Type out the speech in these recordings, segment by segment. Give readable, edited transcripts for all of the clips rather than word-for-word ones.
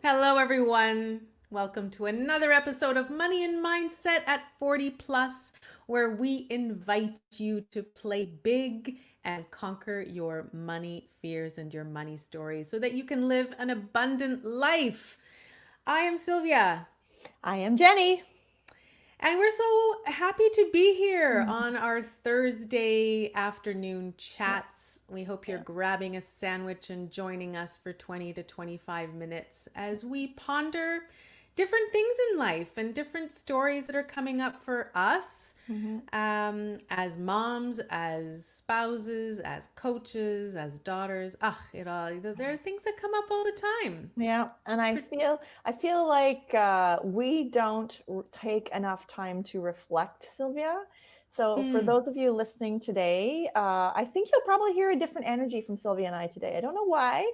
Hello, everyone. Welcome to another episode of Money and Mindset at 40 Plus, where we invite you to play big and conquer your money fears and your money stories so that you can live an abundant life. I am Sylvia. I am Jenny. And we're so happy to be here on our Thursday afternoon Yeah, chats. We hope you're yeah. grabbing a sandwich and joining us for 20 to 25 minutes as we ponder different things in life and different stories that are coming up for us Mhm. as moms, as spouses, as coaches, as daughters. There are things that come up all the time. Yeah, and I feel like we don't take enough time to reflect, Sylvia. So for Hmm. those of you listening today, I think you'll probably hear a different energy from Sylvia and I today. I don't know why,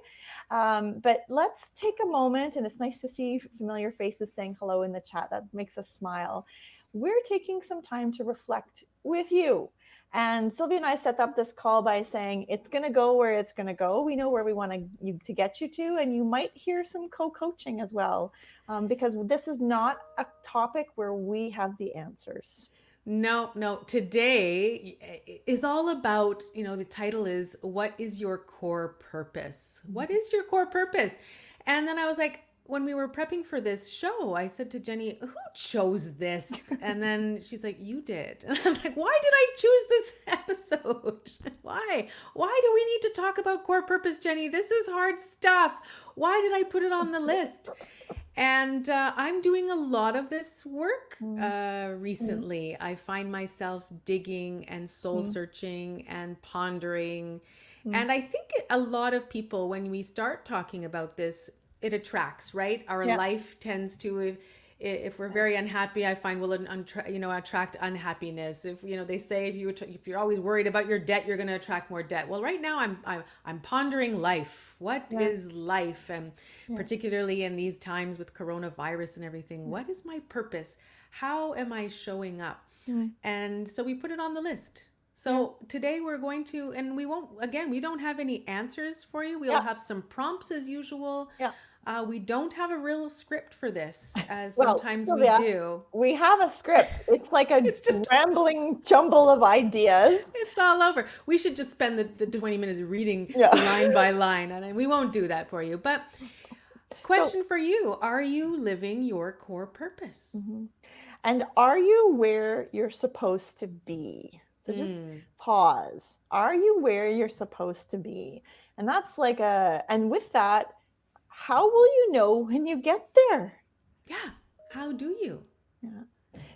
but let's take a moment, and it's nice to see familiar faces saying hello in the chat. That makes us smile. We're taking some time to reflect with you. And Sylvia and I set up this call by saying it's going to go where it's going to go. We know where we want to get you to, and you might hear some co-coaching as well, because this is not a topic where we have the answers. No, no. Today is all about, the title is What is Your Core Purpose? What is your core purpose? And then I was like, when we were prepping for this show, I said to Jenny, who chose this? And then she's like, you did. And I was like, why did I choose this episode? Why? Why do we need to talk about core purpose, Jenny? This is hard stuff. Why did I put it on the list? And I'm doing a lot of this work Mm, mm, recently. I find myself digging and soul mm, searching and pondering. mm. And I think a lot of people, when we start talking about this, it attracts, right? Our Yeah. life tends to, if we're very unhappy, I find will attract unhappiness. If they say if you're always worried about your debt, you're going to attract more debt. Well, right now I'm pondering life. What Yeah. is life? And Yeah. particularly in these times with coronavirus and everything, Yeah. what is my purpose? How am I showing up? Mm, And so we put it on the list. yeah. So today we're going to, and we won't, again, we don't have any answers for you. We'll Yeah. have some prompts as usual. Yeah. We don't have a real script for this, as Well, sometimes we Sylvia, do. we have a script. It's like a It's just, rambling jumble of ideas. it's all over. We should just spend the 20 minutes reading Yeah. line by line, and we won't do that for you. But So, question for you, are you living your core purpose? mhm. And are you where you're supposed to be? So just Mm, pause. Are you where you're supposed to be? And that's like and with that, how will you know when you get there? yeah. How do you? Yeah.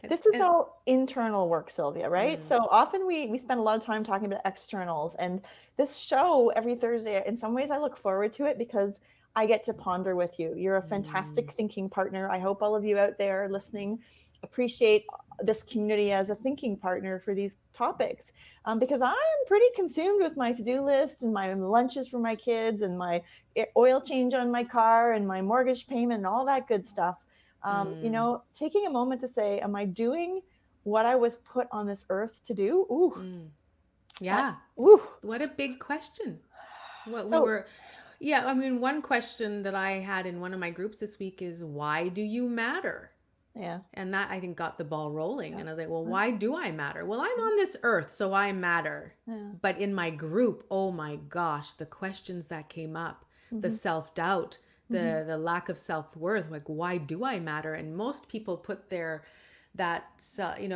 And, This is and all internal work, Sylvia, right? mm, So often we spend a lot of time talking about externals, and this show every Thursday, in some ways I look forward to it because I get to ponder with you. You're a mm, fantastic thinking partner. I hope all of you out there listening appreciate this community as a thinking partner for these topics, because I'm pretty consumed with my to-do list and my lunches for my kids and my oil change on my car and my mortgage payment and all that good stuff. mm, Taking a moment to say, am I doing what I was put on this earth to do? Ooh, mm. that, Yeah. ooh. What a big question. What we So, were, yeah, I mean, one question that I had in one of my groups this week is, why do you matter? yeah, And that I think got the ball rolling. yeah, And I was like, well, yeah, why do I matter? Well, I'm on this earth, so I matter. yeah. But in my group, oh my gosh, the questions that came up, the Mm-hmm, self doubt, mm-hmm. the lack of self worth, like, why do I matter? And most people put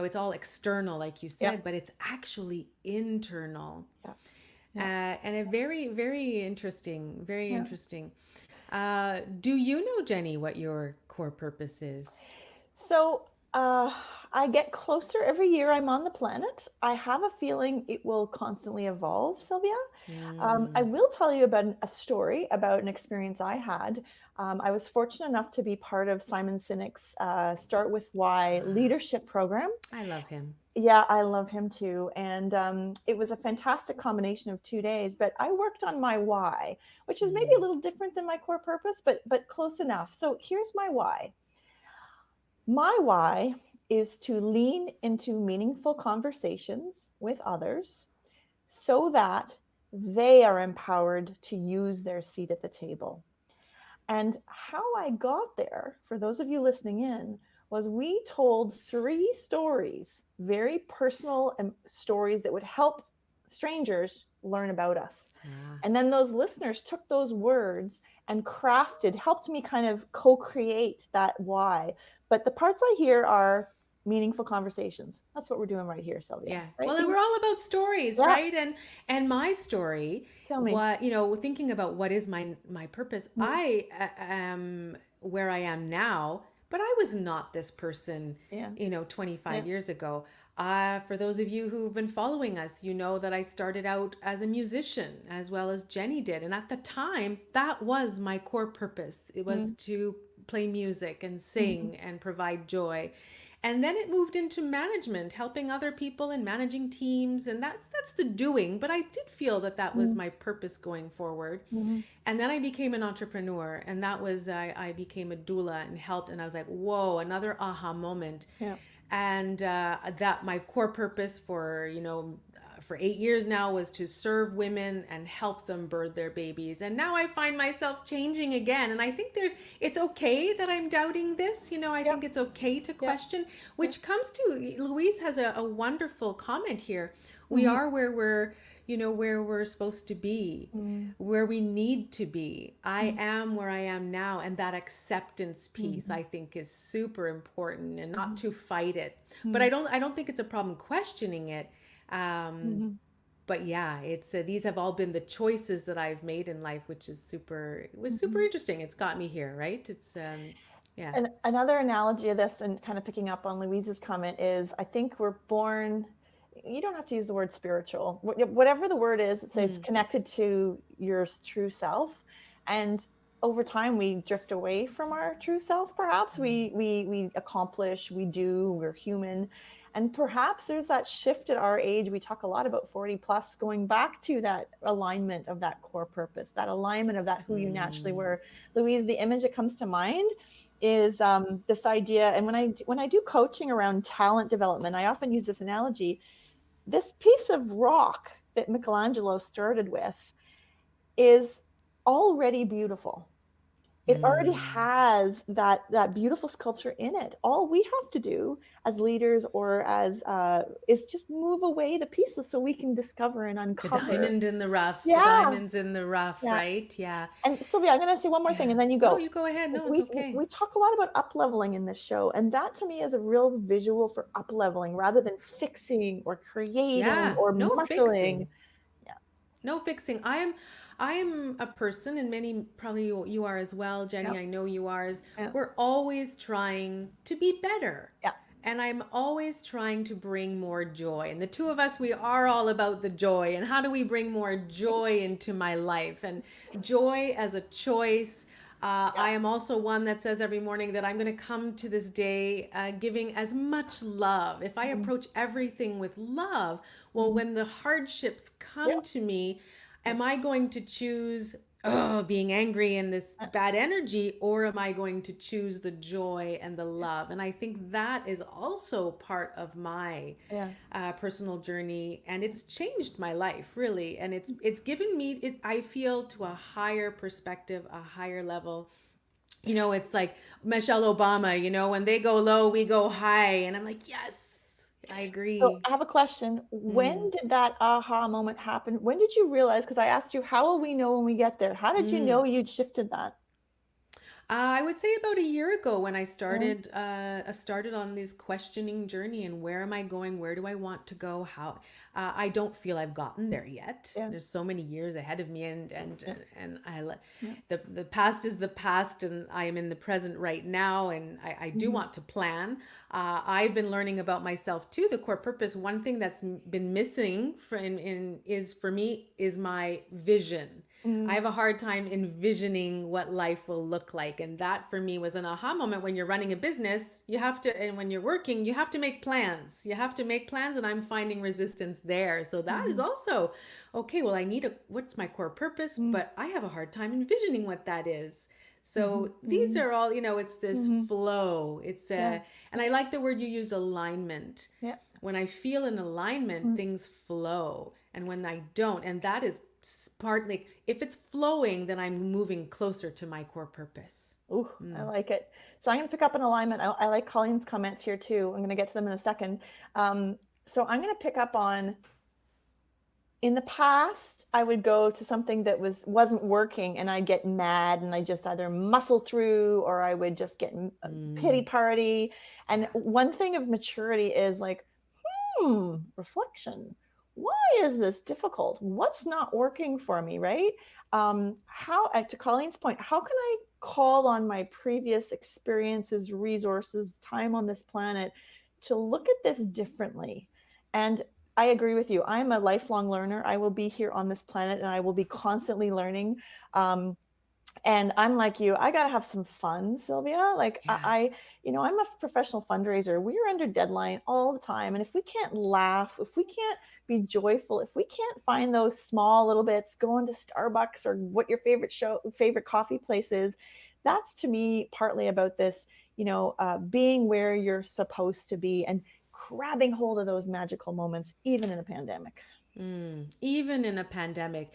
it's all external, like you Yeah, said, but it's actually internal. yeah, yeah, And a very, very interesting, very yeah. interesting. Do you know, Jenny, what your core purpose is? So uh, I get closer every year I'm on the planet. I have a feeling it will constantly evolve, Sylvia. I Mm, will tell you about a story about an experience I had. I was fortunate enough to be part of Simon Sinek's Start With Why leadership program. I love him. Yeah, I love him too. And it was a fantastic combination of 2 days. But I worked on my why, which is maybe a Mm, little different than my core purpose, but close enough. So here's my why. My why is to lean into meaningful conversations with others so that they are empowered to use their seat at the table. And how I got there, for those of you listening in, was we told 3 stories, very personal stories that would help strangers learn about us. Ah, And then those listeners took those words and helped me kind of co-create that why. But the parts I hear are meaningful conversations. That's what we're doing right here, Sylvia. yeah. Right? Well, we're all about stories, Yeah. right? And my story, Tell me. what, thinking about what is my purpose, Mm. I am where I am now, but I was not this person, Yeah. 25 Yeah. years ago. For those of you who've been following us, you know that I started out as a musician as well as Jenny did. And at the time, that was my core purpose. It was Mm. to play music and Mhm. sing and provide joy. And then it moved into management, helping other people and managing teams, and that's the doing. But I did feel that was Mm. my purpose going forward. Mhm. And then I became an entrepreneur, and that was I became a doula and helped. And I was like, whoa, another aha moment. Yeah. And that my core purpose for 8 years now was to serve women and help them birth their babies. And now I find myself changing again. And I think it's okay that I'm doubting this. I Yep. think it's okay to Yep. question, Yep. which comes to Louise has a wonderful comment here. We Mhm. are where we're supposed to be, Mm. where we need to be. I Mm. am where I am now. And that acceptance piece, Mhm. I think, is super important, and not Mhm. to fight it. But Mm. I don't think it's a problem questioning it. Um, Mhm. but yeah, it's these have all been the choices that I've made in life, which is super Mhm. interesting. It's got me here, right? It's yeah. And another analogy of this, and kind of picking up on Louise's comment, is I think we're born, you don't have to use the word spiritual, whatever the word is, it says Mm, connected to your true self. And over time, we drift away from our true self, perhaps. mm, We accomplish, we're human. And perhaps there's that shift at our age. We talk a lot about 40 plus, going back to that alignment of that core purpose, that alignment of that who you naturally mm, were. Louise, the image that comes to mind is this idea. And when I do coaching around talent development, I often use this analogy. This piece of rock that Michelangelo started with is already beautiful. It already mm. has that beautiful sculpture in it. All we have to do as leaders or as is just move away the pieces so we can discover and The uncover. diamond in the rough, the Yeah, diamonds in the rough, yeah. right? Yeah, And Sylvia, I'm going to say one more thing, yeah. and then you No, go. you go ahead. No, it's We okay. talk a lot about up leveling in this show, and that to me is a real visual for up leveling rather than fixing or creating Yeah, or no muscling. fixing. Yeah, No fixing. I am a person, and many probably you are as well, yeah, Jenny. I know you are. yeah, We're always trying to be better. yeah. And I'm always trying to bring more joy. And the two of us, we are all about the joy. And how do we bring more joy into my life? And joy as a choice. Yeah. I am also one that says every morning that I'm going to come to this day giving as much love. If I Mhm, approach everything with love, well, mhm. when the hardships Yeah, come to me, yeah, am I going to choose being angry and this yeah, bad energy, or am I going to choose the joy and the love? And I think that is also part of my yeah. personal journey, and it's changed my life really, and it's given me it. I feel to a higher perspective, a higher level. It's like Michelle Obama. When they go low, we go high, and I'm like, yes, I So agree. I have a question. Mm. When did that aha moment happen? When did you realize? Because I asked you, how will we know when we get there? How did you Mm. know you'd shifted that? I would say about a year ago when I Yeah, started on this questioning journey, and where am I going? Where do I want to go? How I don't feel I've gotten there yet. yeah, There's so many years ahead of me, and yeah, yeah. the past is the past, and I am in the present right now, and I do Mhm, want to plan. I've been learning about myself too. The core purpose. One thing that's been missing for me is my vision. I mm, have a hard time envisioning what life will look like. And that for me was an aha moment. When you're running a business, you have to, and when you're working, you have to make plans. You have to make plans, and I'm finding resistance there. So that is mhm, also okay. Well, what's my core purpose? mm, But I have a hard time envisioning what that is. mhm, So these mhm, are all, it's this mhm. flow. Yeah, And I like the word you used, alignment. yeah. When I feel in alignment, Mm, things flow. And when I don't, and that is part, like if it's flowing, then I'm moving closer to my core purpose. Ooh, I Mm. like it. So I'm going to pick up an alignment. I like Colleen's comments here too. I'm going to get to them in a second. So I'm going to pick up on, in the past, I would go to something that wasn't working and I'd get mad and I just either muscle through, or I would just get a pity Mm. party. And Yeah. one thing of maturity is like, reflection. Why is this difficult? What's not working for me, right? How, to Colleen's point, how can I call on my previous experiences, resources, time on this planet to look at this differently? And I agree with you. I'm a lifelong learner. I will be here on this planet and I will be constantly learning. And I'm like you, I got to have some fun, Sylvia. Like Yeah. I'm a professional fundraiser. We're under deadline all the time. And if we can't laugh, if we can't be joyful, if we can't find those small little bits, going to Starbucks or what your favorite coffee place is, that's to me partly about this, being where you're supposed to be and grabbing hold of those magical moments, even in a pandemic. Even in a pandemic.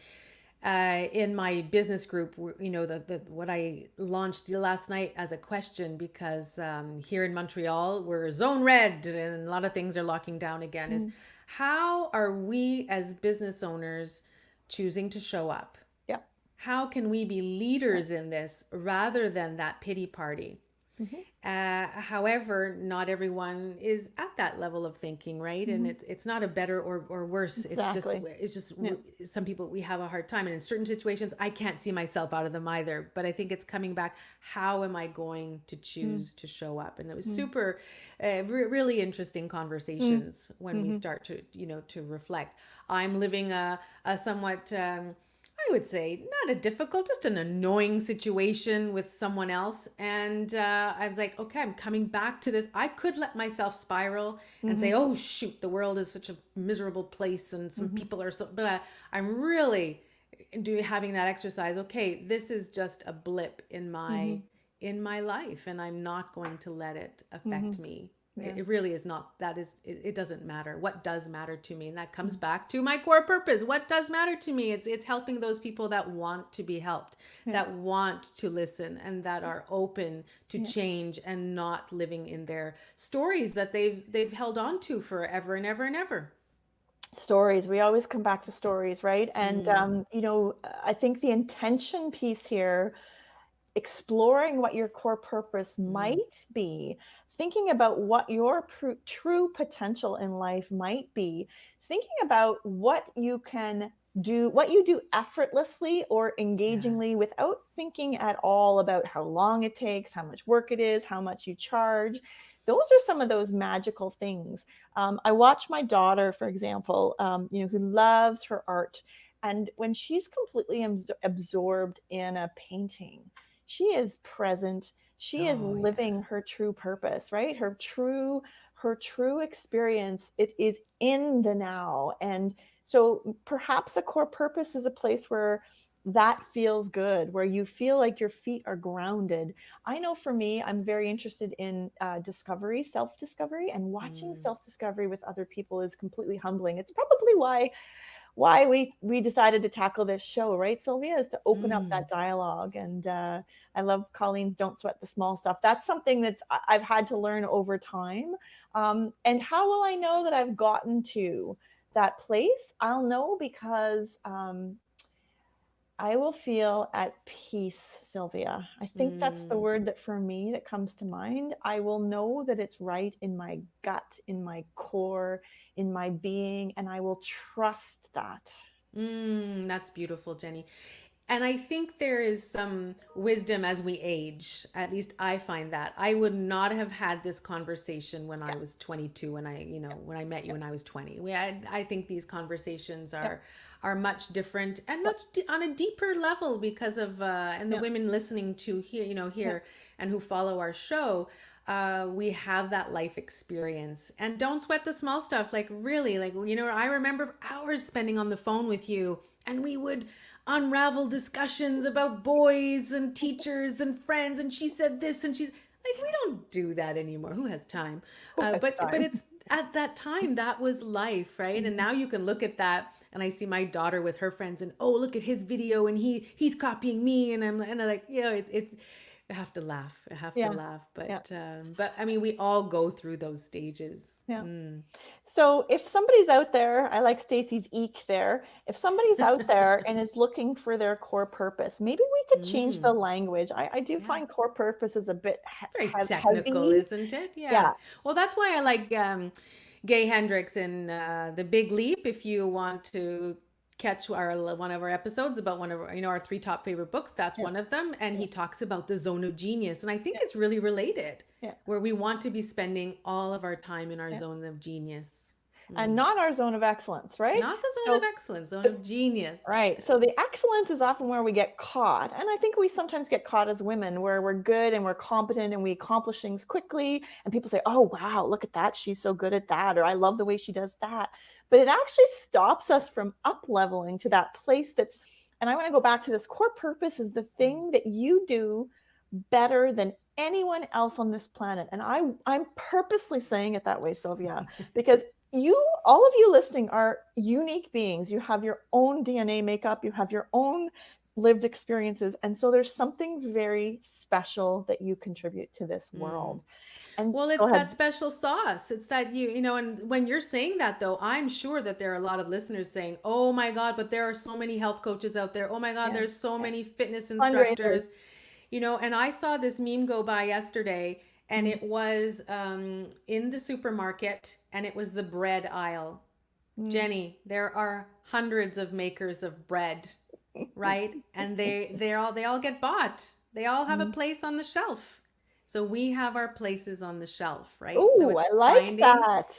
In my business group, the what I launched last night as a question, because here in Montreal we're zone red and a lot of things are locking down again, is Mm, how are we as business owners choosing to show up? yeah. How can we be Yeah. leaders in this rather than that pity party? Hmm. However, not everyone is at that level of thinking, right? And Hmm. it's not a better or worse. Exactly. It's just Yeah. some people, we have a hard time, and in certain situations, I can't see myself out of them either. But I think it's coming back. How am I going to Mm, choose to show up? And it was mm, super, really interesting mm, conversations when we mm-hmm. start to to reflect. I'm living a somewhat. I would say not a difficult, just an annoying situation with someone else. And I was like, okay, I'm coming back to this. I could let myself spiral and Mm-hmm. say, oh, shoot, the world is such a miserable place and some Mm-hmm. people are so, but I'm really having that exercise. Okay, this is just a blip Mm-hmm. in my life, and I'm not going to let it Mm-hmm. affect me. Yeah. It really is not. That is, it doesn't matter. What does matter to me? And that comes Mm. back to my core purpose. What does matter to me? It's helping those people that want to be helped, Yeah. that want to listen, and that are open to Yeah. change and not living in their stories that they've held on to forever and ever and ever. Stories. We always come back to stories, right? And Mm, I think the intention piece here, exploring what your core purpose mm, might be, thinking about what your true potential in life might be, thinking about what you can do, what you do effortlessly or yeah. engagingly without thinking at all about how long it takes, how much work it is, how much you charge. Those are some of those magical things. I watch my daughter, for example, who loves her art. And when she's completely absorbed in a painting, she is present, she is Oh yeah. living her true purpose, right? Her true experience, it is in the now. And so perhaps a core purpose is a place where that feels good, where you feel like your feet are grounded. I know for me, I'm very interested in discovery, self-discovery, and watching Mm, self-discovery with other people is completely humbling. It's probably why we decided to tackle this show, right, Sylvia, is to open up mm. that dialogue. And I love Colleen's "Don't sweat the small stuff." That's something I've had to learn over time. And how will I know that I've gotten to that place? I'll know because I will feel at peace, Sylvia. I think that's the Mm. word that for me that comes to mind. I will know that it's right in my gut, in my core, in my being, and I will trust that. That's beautiful, Jenny. And I think there is some wisdom as we age. At least I find that. I would not have had this conversation when I Yeah, was 22, when I met you yeah, when I was 20. I think these conversations yeah, are much different and yeah, on a deeper level because of and the yeah, women listening to here, yeah, here and who follow our show, we have that life experience. And don't sweat the small stuff. Like really, like I remember hours spending on the phone with you, and we would unravel discussions about boys and teachers and friends, and she said this and she's like, we don't do that anymore. Who has time? who has But time? at that time, that was life, right? And now you can look at that, and I see my daughter with her friends, and oh, look at his video, and he's copying me, and I'm like, it's I have to laugh. I have to Yeah. laugh, Yeah. but I mean, we all go through those stages. Yeah. Mm. So if somebody's out there, I like Stacy's eek there. If somebody's out there and is looking for their core purpose, maybe we could change the Mm. language. I do Yeah. find core purpose is a bit Very technical, heavy. isn't it? Yeah. Yeah. Well, that's why I like Gay Hendricks in The Big Leap. If you want to catch one of our episodes about one of our 3 top favorite books, that's Yeah. one of them. And Yeah. he talks about the zone of genius. And I think Yeah. it's really related, Yeah. where we want to be spending all of our time in our Yeah. zone of genius. And not our zone of excellence, right? Not the zone of excellence, zone of genius. Right. So the excellence is often where we get caught. And I think we sometimes get caught as women where we're good and we're competent and we accomplish things quickly. And people say, oh, wow, look at that. She's so good at that. Or I love the way she does that. But it actually stops us from up leveling to that place that's, and I want to go back to this core purpose is the thing that you do better than anyone else on this planet. And I'm purposely saying it that way, Sylvia, because all of you listening are unique beings. You have your own DNA makeup, you have your own lived experiences. And so there's something very special that you contribute to this world. And well, it's that special sauce. It's that and when you're saying that though, I'm sure that there are a lot of listeners saying, oh my God, but there are so many health coaches out there. Oh my God, there's so many fitness instructors. And I saw this meme go by yesterday, and it was in the supermarket, and it was the bread aisle. Jenny, there are hundreds of makers of bread, right? And they all get bought. They all have a place on the shelf. So we have our places on the shelf, right? So it's I like finding that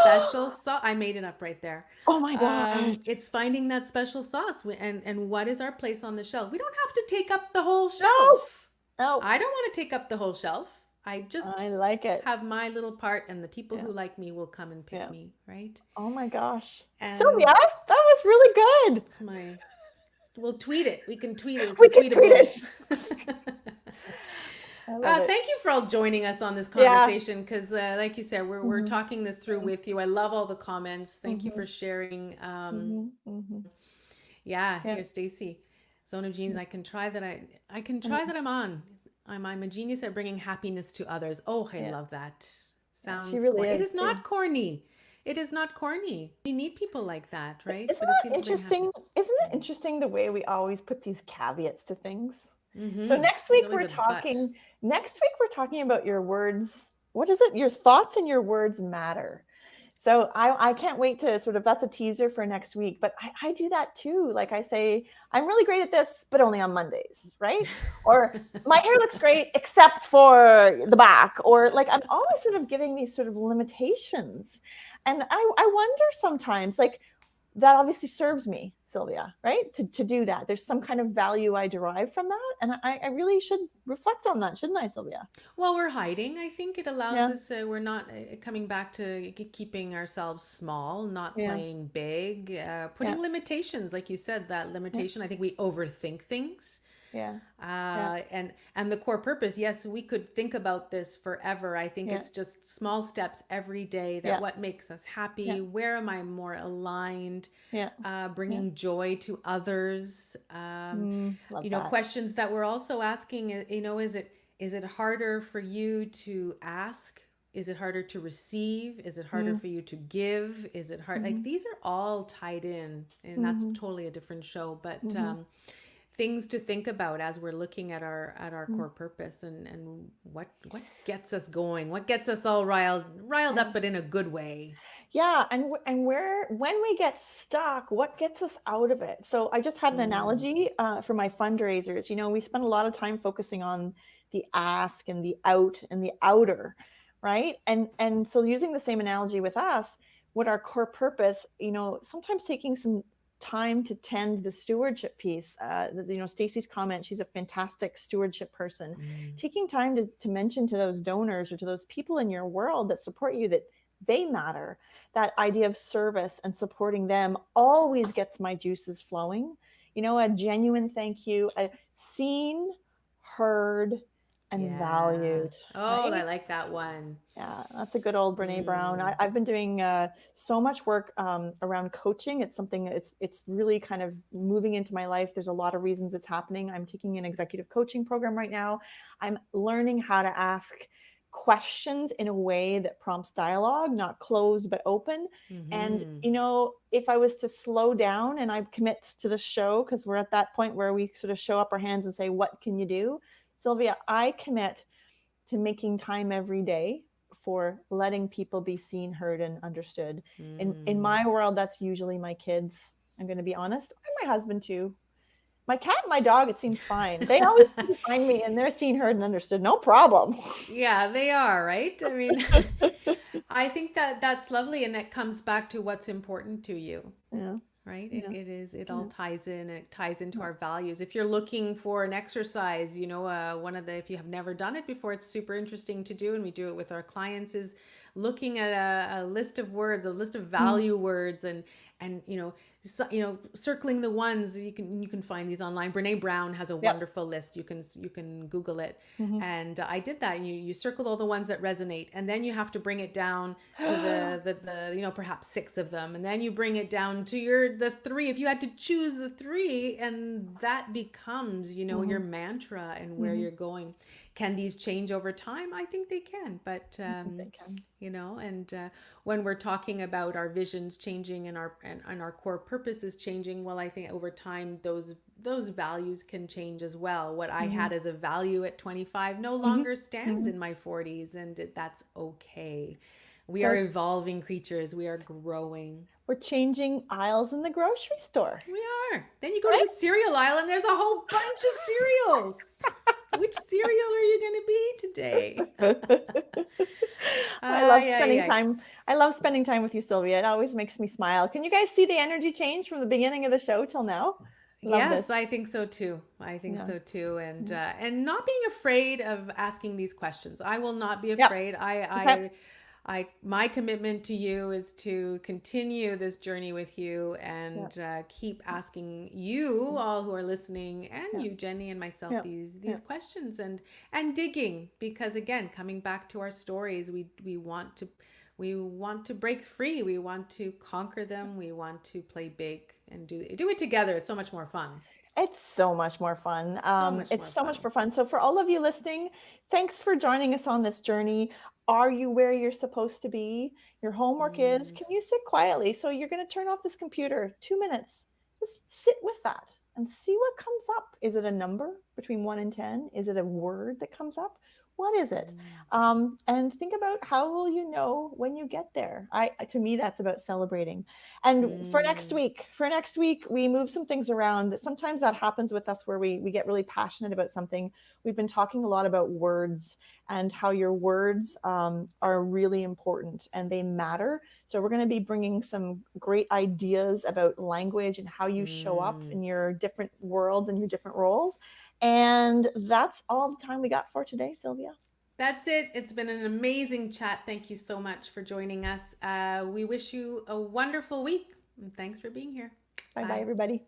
special sauce. I made it up right there. Oh my God. It's finding that special sauce. And what is our place on the shelf? We don't have to take up the whole shelf. No. I don't want to take up the whole shelf. I like it. Have my little part, and the people who like me will come and pick me, right? Oh my gosh. Sylvia, that was really good. It's we'll tweet it. We can tweet it. We can tweet it. Thank you for all joining us on this conversation, because like you said, we're talking this through with you. I love all the comments. Thank you for sharing. Here's Stacy. Zone of Genius. I can try that. I can try that. I'm on. I'm a genius at bringing happiness to others. Oh, I love that. Sounds she really corny. is, It is not corny. It is not corny. We need people like that, right? Isn't it interesting? Isn't it interesting the way we always put these caveats to things? So next week we're talking. Next week we're talking about your words. What is it? Your thoughts and your words matter. So I can't wait to that's a teaser for next week. But I do that too. Like I say, I'm really great at this, but only on Mondays, right? Or my hair looks great except for the back. Or like I'm always giving these limitations. And I wonder sometimes, like, that obviously serves me, Sylvia, right? To do that. There's some kind of value I derive from that. And I really should reflect on that, shouldn't I, Sylvia? Well, we're hiding. I think it allows us, we're not coming back to keeping ourselves small, not playing big, putting limitations. Like you said, that limitation, I think we overthink things. And the core purpose, yes, we could think about this forever. I think it's just small steps every day that what makes us happy. Where am I more aligned? Bringing joy to others. Questions that we're also asking, is it harder for you to ask? Is it harder to receive? Is it harder for you to give? Is it hard? Like, these are all tied in, and that's totally a different show, but things to think about as we're looking at our core purpose, and what gets us going, what gets us all riled up, but in a good way. And when we get stuck, what gets us out of it? So I just had an analogy for my fundraisers. We spend a lot of time focusing on the ask and the out and the outer, right? And so using the same analogy with us, what our core purpose, sometimes taking some time to tend the stewardship piece. Stacy's comment, she's a fantastic stewardship person. Taking time to mention to those donors or to those people in your world that support you that they matter. That idea of service and supporting them always gets my juices flowing. A genuine thank you, a seen, heard, and Yeah. valued, Oh, I right? like that one. Yeah, that's a good old Brene Brown. Mm. I've been doing so much work around coaching. It's something that it's really kind of moving into my life. There's a lot of reasons it's happening. I'm taking an executive coaching program right now. I'm learning how to ask questions in a way that prompts dialogue, not closed but open. And Mm-hmm. if I was to slow down and I commit to the show, because we're at that point where we sort of show up our hands and say, "What can you do?" Sylvia, I commit to making time every day for letting people be seen, heard, and understood. In Mm. my world, that's usually my kids. I'm going to be honest, and my husband too. My cat and my dog, it seems fine. They always find me, and they're seen, heard, and understood. No problem. Yeah, they are, right? I mean, I think that that's lovely, and that comes back to what's important to you, Yeah, right? yeah, It all yeah, ties in, and it ties into yeah. our values. If you're looking for an exercise, one of the, if you have never done it before, it's super interesting to do, and we do it with our clients, is looking at a list of words, a list of Mm. value words, and circling the ones. You can find these online. Brene Brown has a Yep. wonderful list. You can Google it. Mm-hmm. And I did that. And you circle all the ones that resonate, and then you have to bring it down to the perhaps six of them, and then you bring it down to the three. If you had to choose the three, and that becomes your Mm-hmm. mantra and where Mm-hmm. you're going. Can these change over time? I think they can, but I think they can. and when we're talking about our visions changing and our core purpose is changing, well, I think over time those values can change as well. What I Mm-hmm. had as a value at 25 no Mm-hmm. longer stands Mm-hmm. in my 40s, and that's okay. We are So evolving creatures. We are growing. we're changing aisles in the grocery store, We are. Then you go to right? the cereal aisle and there's a whole bunch of cereals. Which cereal are you going to be today? I love Ay, ay, spending ay. time. I love spending time with you, Sylvia. It always makes me smile. Can you guys see the energy change from the beginning of the show till now? Love this. Yes, I think so too. I think Yeah. so too. And Yeah. not being afraid of asking these questions. I will not be Yep. afraid. Okay. My commitment to you is to continue this journey with you, Yeah. and keep asking you all who are listening, and Yeah. you, Jenny, and myself, Yeah. these Yeah. questions, and digging, because again, coming back to our stories, we want to break free. We want to conquer them. We want to play big and do it together. It's so much more fun. It's so much more fun. So much It's more so much fun. for fun. So for all of you listening, thanks for joining us on this journey. Are you where you're supposed to be? Your homework is, Mm, can you sit quietly? So you're going to turn off this computer, 2 minutes. Just sit with that and see what comes up. Is it a number between 1 and 10? Is it a word that comes up? What is it? mm, And think about, how will you know when you get there? To me, that's about celebrating. And mm, for next week, we move some things around. Sometimes that happens with us where we get really passionate about something. We've been talking a lot about words and how your words are really important and they matter. So we're going to be bringing some great ideas about language and how you show up mm. in your different worlds and your different roles. And that's all the time we got for today, Sylvia. That's it. It's been an amazing chat. Thank you so much for joining us. We wish you a wonderful week. And thanks for being here. Bye bye, Bye. everybody.